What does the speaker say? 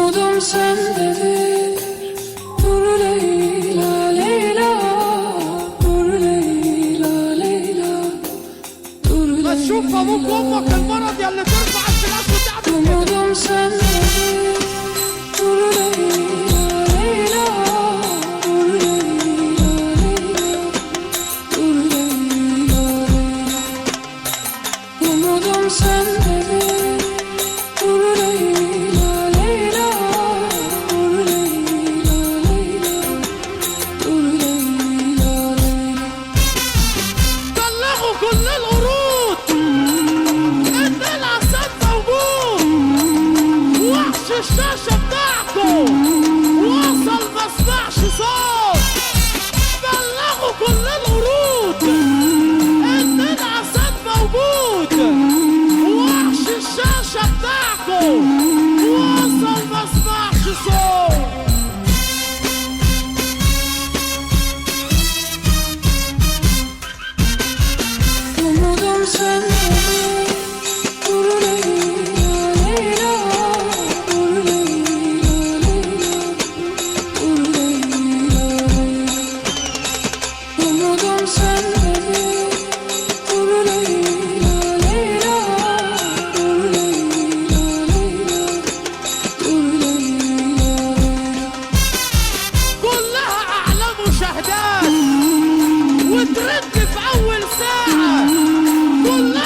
Umudum sendedir. Dur Leyla Leyla, dur Leyla Leyla, dur Leyla. شوف ابوك وامك المرض يلي ترفع السلاح وتعمل كده. Umudum sendedir. Dur Leyla Leyla, dur Leyla Leyla, dur Leyla Leyla. Umudum sendedir. Dur Leyla Leyla, dur Leyla Leyla, dur Leyla Leyla. طلعوا كل القرود ان العسل موجود، وحش الشاشة بتاعكم وصل مسمعش صوت. بلغوا كل القرود ان العسل موجود، وحش الشاشة بتاعكم وصل مسمعش صوت. Umudum sendedir. Dur Leyla Leyla, dur Leyla Leyla, dur Leyla Leyla. Umudum sendedir. Dur Leyla Leyla, dur Leyla Leyla, dur Leyla Leyla. كلها اعلى مشاهدات وترد في اول ساعة. كلها